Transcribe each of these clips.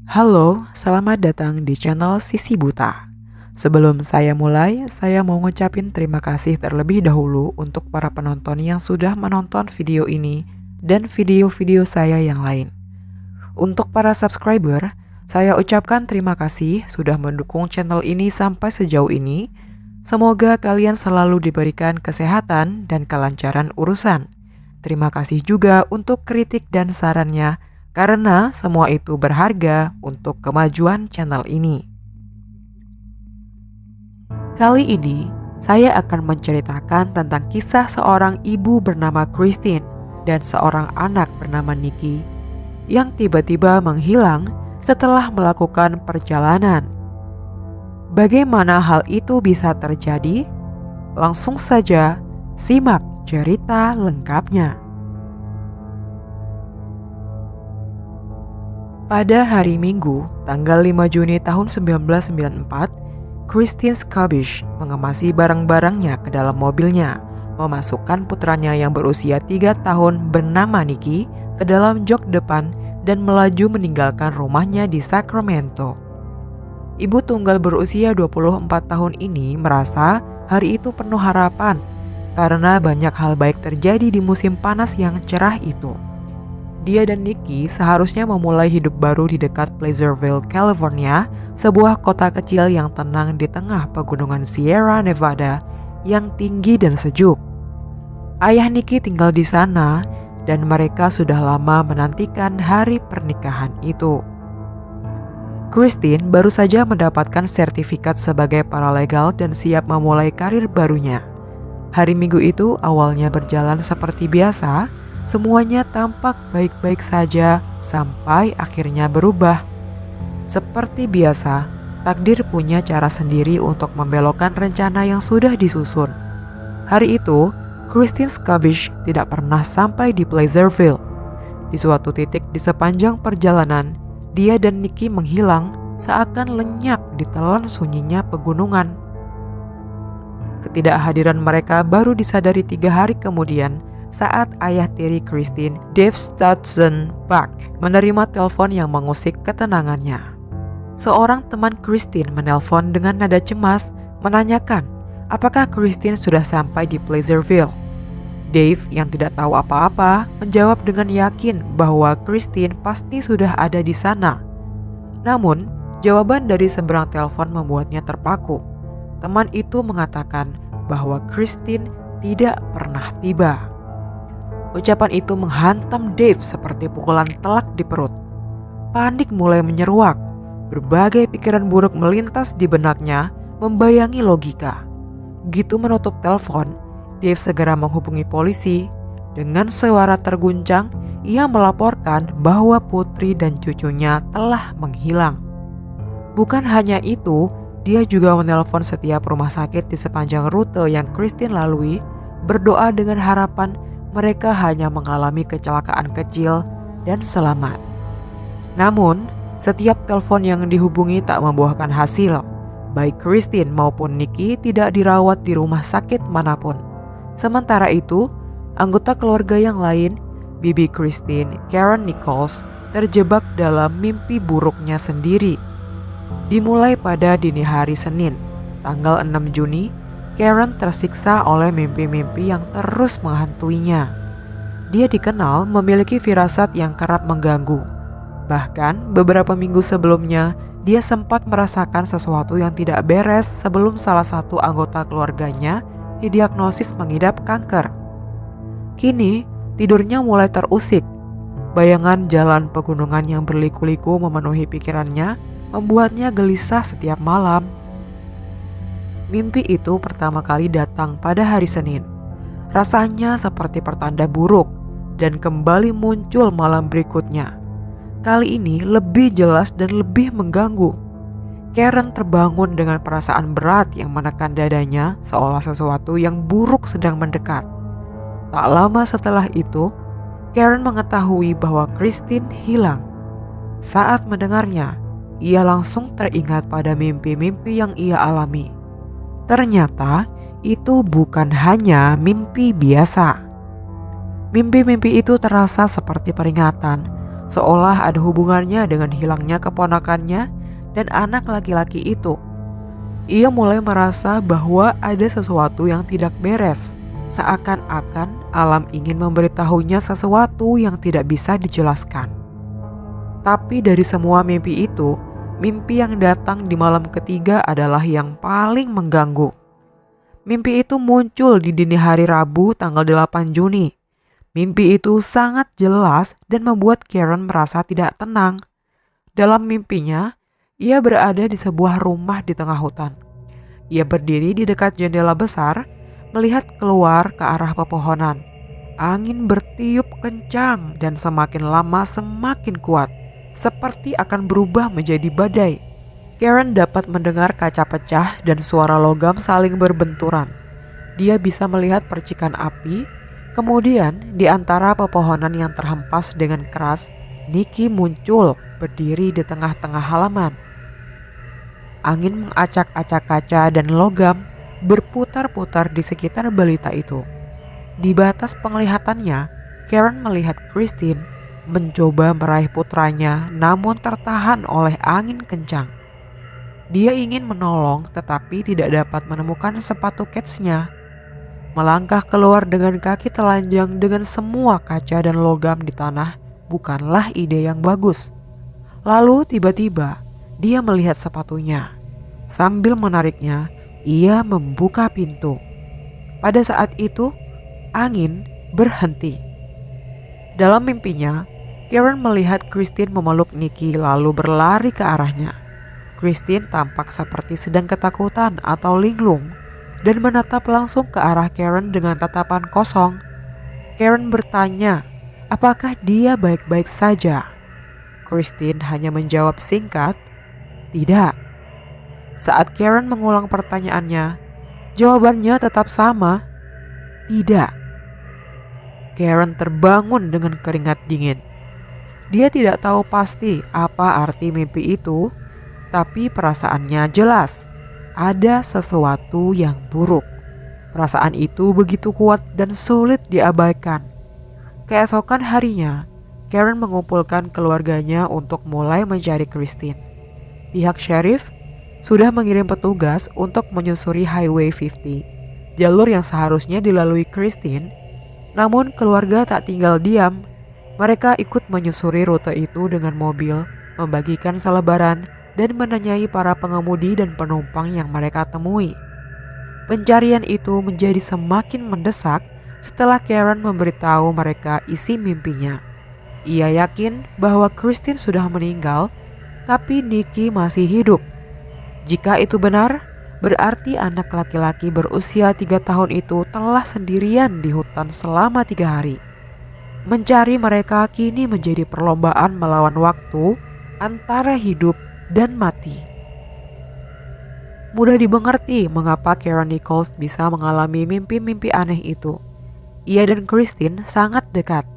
Halo, selamat datang di channel Sisi Buta. Sebelum saya mulai, saya mau ngucapin terima kasih terlebih dahulu untuk para penonton yang sudah menonton video ini dan video-video saya yang lain. Untuk para subscriber, saya ucapkan terima kasih sudah mendukung channel ini sampai sejauh ini. Semoga kalian selalu diberikan kesehatan dan kelancaran urusan. Terima kasih juga untuk kritik dan sarannya, karena semua itu berharga untuk kemajuan channel ini. Kali ini, saya akan menceritakan tentang kisah seorang ibu bernama Christine dan seorang anak bernama Nikki yang tiba-tiba menghilang setelah melakukan perjalanan. Bagaimana hal itu bisa terjadi? Langsung saja simak cerita lengkapnya. Pada hari Minggu, tanggal 5 Juni tahun 1994, Christine Skabish mengemasi barang-barangnya ke dalam mobilnya, memasukkan putranya yang berusia 3 tahun bernama Nikki ke dalam jok depan dan melaju meninggalkan rumahnya di Sacramento. Ibu tunggal berusia 24 tahun ini merasa hari itu penuh harapan karena banyak hal baik terjadi di musim panas yang cerah itu. Dia dan Nikki seharusnya memulai hidup baru di dekat Pleasantville, California, sebuah kota kecil yang tenang di tengah pegunungan Sierra Nevada yang tinggi dan sejuk. Ayah Nikki tinggal di sana dan mereka sudah lama menantikan hari pernikahan itu. Christine baru saja mendapatkan sertifikat sebagai paralegal dan siap memulai karir barunya. Hari Minggu itu awalnya berjalan seperti biasa. Semuanya tampak baik-baik saja sampai akhirnya berubah. Seperti biasa, takdir punya cara sendiri untuk membelokkan rencana yang sudah disusun. Hari itu, Christine Skabish tidak pernah sampai di Pleasantville. Di suatu titik di sepanjang perjalanan, dia dan Nikki menghilang seakan lenyap di telan sunyinya pegunungan. Ketidakhadiran mereka baru disadari 3 hari kemudian saat ayah tiri Christine, Dave Stutson Buck, menerima telepon yang mengusik ketenangannya. Seorang teman Christine menelpon dengan nada cemas menanyakan apakah Christine sudah sampai di Pleasantville. Dave yang tidak tahu apa-apa menjawab dengan yakin bahwa Christine pasti sudah ada di sana. Namun, jawaban dari seberang telepon membuatnya terpaku. Teman itu mengatakan bahwa Christine tidak pernah tiba. Ucapan itu menghantam Dave seperti pukulan telak di perut. Panik mulai menyeruak. Berbagai pikiran buruk melintas di benaknya, membayangi logika. Begitu menutup telepon, Dave segera menghubungi polisi. Dengan suara terguncang, ia melaporkan bahwa putri dan cucunya telah menghilang. Bukan hanya itu, dia juga menelpon setiap rumah sakit di sepanjang rute yang Christine lalui, berdoa dengan harapan mereka hanya mengalami kecelakaan kecil dan selamat. Namun, setiap telepon yang dihubungi tak membuahkan hasil. Baik Christine maupun Nikki tidak dirawat di rumah sakit manapun. Sementara itu, anggota keluarga yang lain, bibi Christine, Karen Nichols, terjebak dalam mimpi buruknya sendiri. Dimulai pada dini hari Senin, tanggal 6 Juni, Karen tersiksa oleh mimpi-mimpi yang terus menghantuinya. Dia dikenal memiliki firasat yang kerap mengganggu. Bahkan beberapa minggu sebelumnya, dia sempat merasakan sesuatu yang tidak beres sebelum salah satu anggota keluarganya didiagnosis mengidap kanker. Kini, tidurnya mulai terusik. Bayangan jalan pegunungan yang berliku-liku memenuhi pikirannya, membuatnya gelisah setiap malam. Mimpi itu pertama kali datang pada hari Senin. Rasanya seperti pertanda buruk dan kembali muncul malam berikutnya. Kali ini lebih jelas dan lebih mengganggu. Karen terbangun dengan perasaan berat yang menekan dadanya seolah sesuatu yang buruk sedang mendekat. Tak lama setelah itu, Karen mengetahui bahwa Christine hilang. Saat mendengarnya, ia langsung teringat pada mimpi-mimpi yang ia alami. Ternyata itu bukan hanya mimpi biasa. Mimpi-mimpi itu terasa seperti peringatan seolah ada hubungannya dengan hilangnya keponakannya dan anak laki-laki itu. Ia mulai merasa bahwa ada sesuatu yang tidak beres, seakan-akan alam ingin memberitahunya sesuatu yang tidak bisa dijelaskan. Tapi dari semua mimpi itu, mimpi yang datang di malam ketiga adalah yang paling mengganggu. Mimpi itu muncul di dini hari Rabu tanggal 8 Juni. Mimpi itu sangat jelas dan membuat Karen merasa tidak tenang. Dalam mimpinya, ia berada di sebuah rumah di tengah hutan. Ia berdiri di dekat jendela besar, melihat keluar ke arah pepohonan. Angin bertiup kencang dan semakin lama semakin kuat, seperti akan berubah menjadi badai. Karen dapat mendengar kaca pecah dan suara logam saling berbenturan. Dia bisa melihat percikan api. Kemudian di antara pepohonan yang terhempas dengan keras, Nikki muncul berdiri di tengah-tengah halaman. Angin mengacak-acak kaca dan logam berputar-putar di sekitar balita itu. Di batas penglihatannya, Karen melihat Christine mencoba meraih putranya namun tertahan oleh angin kencang. Dia ingin menolong tetapi tidak dapat menemukan sepatu ketsnya. Melangkah keluar dengan kaki telanjang dengan semua kaca dan logam di tanah bukanlah ide yang bagus. Lalu tiba-tiba dia melihat sepatunya. Sambil menariknya, ia membuka pintu. Pada saat itu, angin berhenti. Dalam mimpinya, Karen melihat Christine memeluk Nikki lalu berlari ke arahnya. Christine tampak seperti sedang ketakutan atau linglung dan menatap langsung ke arah Karen dengan tatapan kosong. Karen bertanya, apakah dia baik-baik saja? Christine hanya menjawab singkat, tidak. Saat Karen mengulang pertanyaannya, jawabannya tetap sama, tidak. Karen terbangun dengan keringat dingin. Dia tidak tahu pasti apa arti mimpi itu, tapi perasaannya jelas. Ada sesuatu yang buruk. Perasaan itu begitu kuat dan sulit diabaikan. Keesokan harinya, Karen mengumpulkan keluarganya untuk mulai mencari Christine. Pihak sheriff sudah mengirim petugas untuk menyusuri Highway 50, jalur yang seharusnya dilalui Christine. Namun keluarga tak tinggal diam. Mereka ikut menyusuri rute itu dengan mobil, membagikan selebaran, dan menanyai para pengemudi dan penumpang yang mereka temui. Pencarian itu menjadi semakin mendesak setelah Karen memberitahu mereka isi mimpinya. Ia yakin bahwa Christine sudah meninggal, tapi Nikki masih hidup. Jika itu benar, berarti anak laki-laki berusia 3 tahun itu telah sendirian di hutan selama 3 hari. Mencari mereka kini menjadi perlombaan melawan waktu antara hidup dan mati. Mudah dimengerti mengapa Karen Nichols bisa mengalami mimpi-mimpi aneh itu. Ia dan Christine sangat dekat.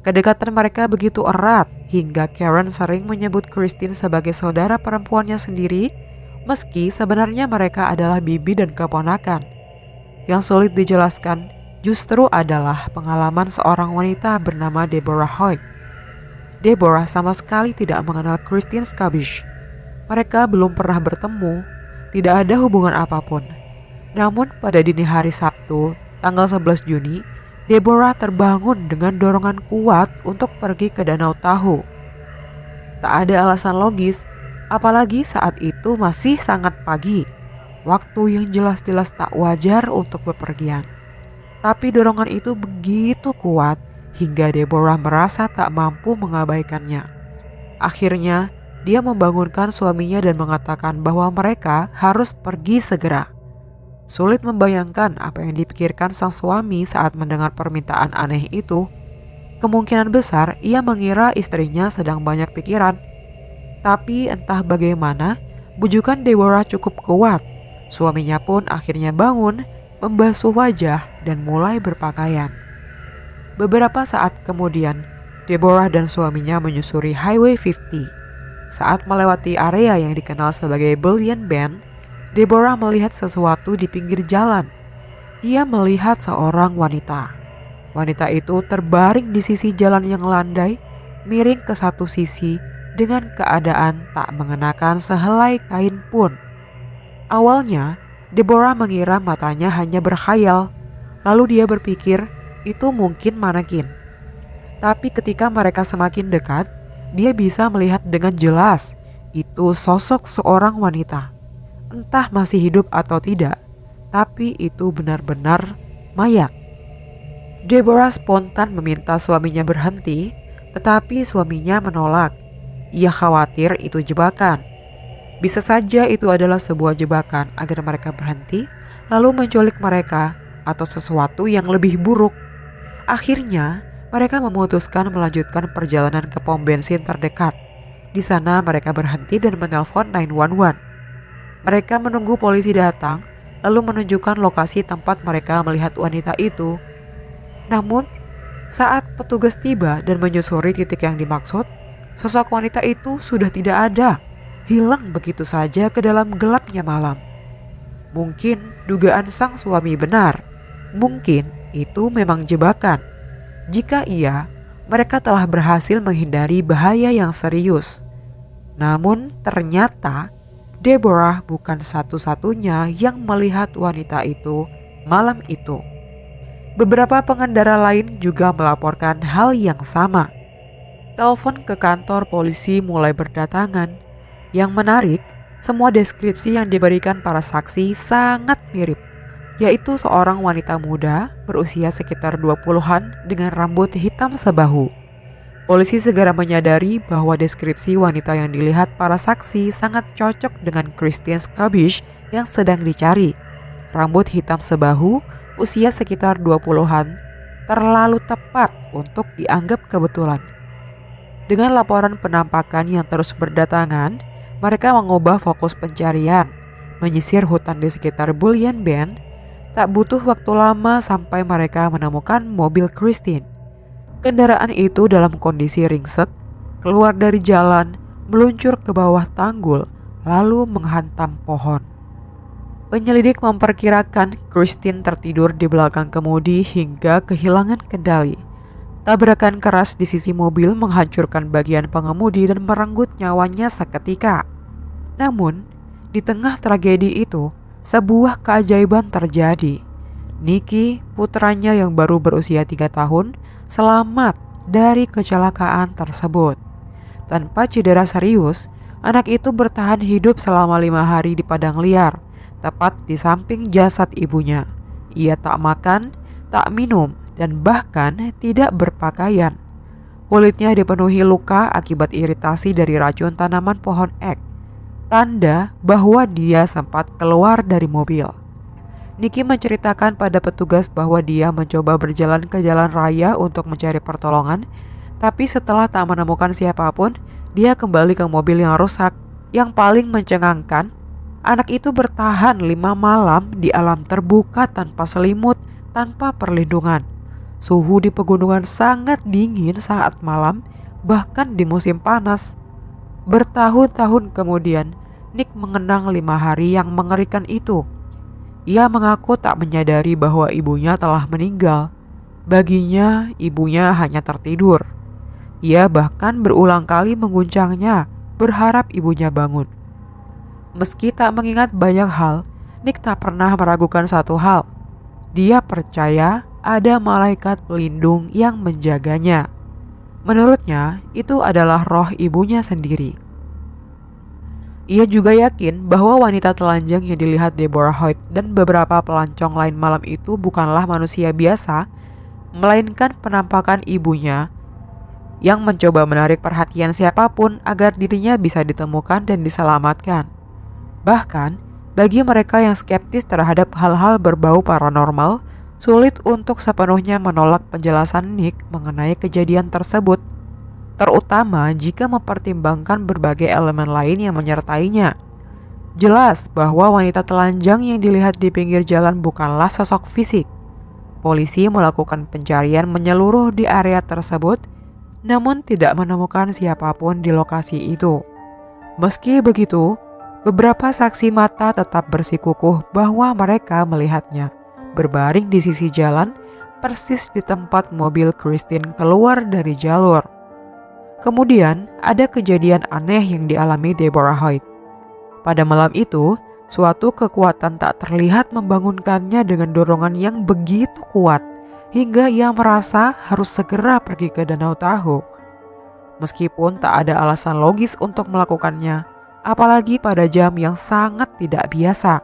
Kedekatan mereka begitu erat hingga Karen sering menyebut Christine sebagai saudara perempuannya sendiri, meski sebenarnya mereka adalah bibi dan keponakan. Yang sulit dijelaskan justru adalah pengalaman seorang wanita bernama Deborah Hoyt. Deborah sama sekali tidak mengenal Christine Skabish. Mereka belum pernah bertemu, tidak ada hubungan apapun. Namun pada dini hari Sabtu, tanggal 11 Juni, Deborah terbangun dengan dorongan kuat untuk pergi ke Danau Tahoe. Tak ada alasan logis, apalagi saat itu masih sangat pagi, waktu yang jelas-jelas tak wajar untuk bepergian. Tapi dorongan itu begitu kuat hingga Deborah merasa tak mampu mengabaikannya. Akhirnya, dia membangunkan suaminya dan mengatakan bahwa mereka harus pergi segera. Sulit membayangkan apa yang dipikirkan sang suami saat mendengar permintaan aneh itu. Kemungkinan besar ia mengira istrinya sedang banyak pikiran. Tapi entah bagaimana, bujukan Deborah cukup kuat. Suaminya pun akhirnya bangun, membasuh wajah dan mulai berpakaian. Beberapa saat kemudian, Deborah dan suaminya menyusuri Highway 50. Saat melewati area yang dikenal sebagai Bullion Bend, Deborah melihat sesuatu di pinggir jalan. Ia melihat seorang wanita. Wanita itu terbaring di sisi jalan yang landai, miring ke satu sisi dengan keadaan tak mengenakan sehelai kain pun. Awalnya, Deborah mengira matanya hanya berkhayal, lalu dia berpikir itu mungkin manekin. Tapi ketika mereka semakin dekat, dia bisa melihat dengan jelas itu sosok seorang wanita. Entah masih hidup atau tidak, tapi itu benar-benar mayat. Deborah spontan meminta suaminya berhenti, tetapi suaminya menolak. Ia khawatir itu jebakan. Bisa saja itu adalah sebuah jebakan agar mereka berhenti, lalu menculik mereka atau sesuatu yang lebih buruk. Akhirnya, mereka memutuskan melanjutkan perjalanan ke pom bensin terdekat. Di sana mereka berhenti dan menelpon 911. Mereka menunggu polisi datang, lalu menunjukkan lokasi tempat mereka melihat wanita itu. Namun, saat petugas tiba dan menyusuri titik yang dimaksud, sosok wanita itu sudah tidak ada, hilang begitu saja ke dalam gelapnya malam. Mungkin dugaan sang suami benar, mungkin itu memang jebakan. Jika iya, mereka telah berhasil menghindari bahaya yang serius. Namun ternyata Deborah bukan satu-satunya yang melihat wanita itu malam itu. Beberapa pengendara lain juga melaporkan hal yang sama. Telepon ke kantor polisi mulai berdatangan. Yang menarik, semua deskripsi yang diberikan para saksi sangat mirip, yaitu seorang wanita muda berusia sekitar 20-an dengan rambut hitam sebahu. Polisi segera menyadari bahwa deskripsi wanita yang dilihat para saksi sangat cocok dengan Christine Skabish yang sedang dicari. Rambut hitam sebahu, usia sekitar 20-an, terlalu tepat untuk dianggap kebetulan. Dengan laporan penampakan yang terus berdatangan, mereka mengubah fokus pencarian, menyisir hutan di sekitar Bullion Bend. Tak butuh waktu lama sampai mereka menemukan mobil Christine. Kendaraan itu dalam kondisi ringsek, keluar dari jalan, meluncur ke bawah tanggul, lalu menghantam pohon. Penyelidik memperkirakan Christine tertidur di belakang kemudi hingga kehilangan kendali. Tabrakan keras di sisi mobil menghancurkan bagian pengemudi dan merenggut nyawanya seketika. Namun, di tengah tragedi itu, sebuah keajaiban terjadi. Nicky, putranya yang baru berusia 3 tahun, selamat dari kecelakaan tersebut. Tanpa cedera serius, anak itu bertahan hidup selama 5 hari di padang liar, tepat di samping jasad ibunya. Ia tak makan, tak minum, dan bahkan tidak berpakaian. Kulitnya dipenuhi luka akibat iritasi dari racun tanaman pohon ek, tanda bahwa dia sempat keluar dari mobil. Nicky menceritakan pada petugas bahwa dia mencoba berjalan ke jalan raya untuk mencari pertolongan, tapi setelah tak menemukan siapapun, dia kembali ke mobil yang rusak. Yang paling mencengangkan, anak itu bertahan 5 malam di alam terbuka tanpa selimut, tanpa perlindungan. Suhu di pegunungan sangat dingin saat malam, bahkan di musim panas. Bertahun-tahun kemudian, Nick mengenang 5 hari yang mengerikan itu. Ia mengaku tak menyadari bahwa ibunya telah meninggal. Baginya, ibunya hanya tertidur. Ia bahkan berulang kali mengguncangnya, berharap ibunya bangun. Meski tak mengingat banyak hal, Nick tak pernah meragukan satu hal. Dia percaya ada malaikat pelindung yang menjaganya. Menurutnya, itu adalah roh ibunya sendiri. Ia juga yakin bahwa wanita telanjang yang dilihat Deborah Hoyt dan beberapa pelancong lain malam itu bukanlah manusia biasa, melainkan penampakan ibunya yang mencoba menarik perhatian siapapun agar dirinya bisa ditemukan dan diselamatkan. Bahkan, bagi mereka yang skeptis terhadap hal-hal berbau paranormal, sulit untuk sepenuhnya menolak penjelasan Nick mengenai kejadian tersebut, terutama jika mempertimbangkan berbagai elemen lain yang menyertainya. Jelas bahwa wanita telanjang yang dilihat di pinggir jalan bukanlah sosok fisik. Polisi melakukan pencarian menyeluruh di area tersebut, namun tidak menemukan siapapun di lokasi itu. Meski begitu, beberapa saksi mata tetap bersikukuh bahwa mereka melihatnya berbaring di sisi jalan, persis di tempat mobil Christine keluar dari jalur. Kemudian ada kejadian aneh yang dialami Deborah Hoyt. Pada malam itu, suatu kekuatan tak terlihat membangunkannya dengan dorongan yang begitu kuat hingga ia merasa harus segera pergi ke Danau Tahoe. Meskipun tak ada alasan logis untuk melakukannya, apalagi pada jam yang sangat tidak biasa.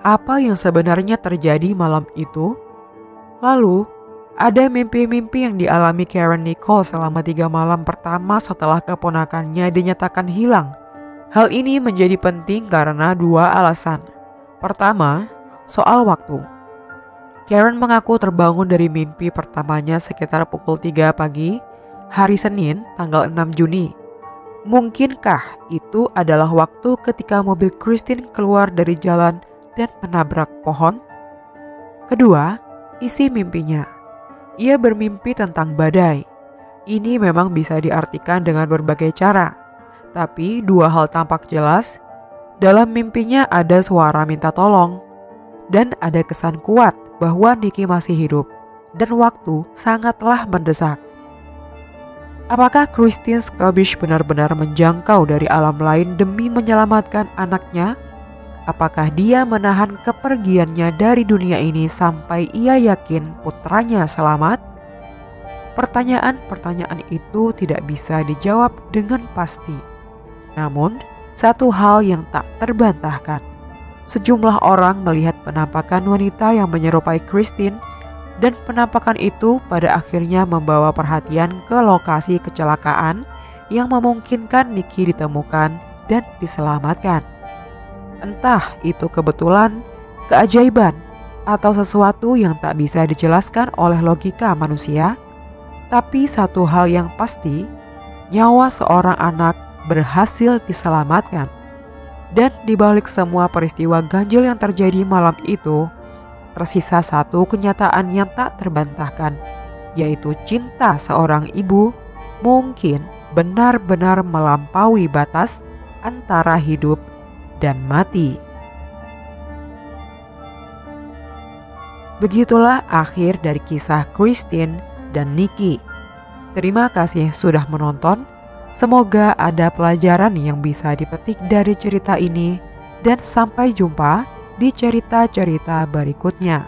Apa yang sebenarnya terjadi malam itu? Lalu, ada mimpi-mimpi yang dialami Karen Nicole selama 3 malam pertama setelah keponakannya dinyatakan hilang. Hal ini menjadi penting karena 2 alasan. Pertama, soal waktu. Karen mengaku terbangun dari mimpi pertamanya sekitar pukul 3 pagi, hari Senin, tanggal 6 Juni. Mungkinkah itu adalah waktu ketika mobil Christine keluar dari jalan dan menabrak pohon? Kedua, isi mimpinya. Ia bermimpi tentang badai. Ini memang bisa diartikan dengan berbagai cara. Tapi 2 hal tampak jelas. Dalam mimpinya ada suara minta tolong. Dan ada kesan kuat bahwa Nikki masih hidup. Dan waktu sangatlah mendesak. Apakah Christine Scobbish benar-benar menjangkau dari alam lain demi menyelamatkan anaknya? Apakah dia menahan kepergiannya dari dunia ini sampai ia yakin putranya selamat? Pertanyaan-pertanyaan itu tidak bisa dijawab dengan pasti. Namun, satu hal yang tak terbantahkan. Sejumlah orang melihat penampakan wanita yang menyerupai Christine dan penampakan itu pada akhirnya membawa perhatian ke lokasi kecelakaan yang memungkinkan Nikki ditemukan dan diselamatkan. Entah itu kebetulan, keajaiban, atau sesuatu yang tak bisa dijelaskan oleh logika manusia, tapi satu hal yang pasti, nyawa seorang anak berhasil diselamatkan. Dan di balik semua peristiwa ganjil yang terjadi malam itu, tersisa satu kenyataan yang tak terbantahkan, yaitu cinta seorang ibu mungkin benar-benar melampaui batas antara hidup dan mati. Begitulah akhir dari kisah Christine dan Nikki. Terima kasih sudah menonton. Semoga ada pelajaran yang bisa dipetik dari cerita ini dan sampai jumpa di cerita-cerita berikutnya.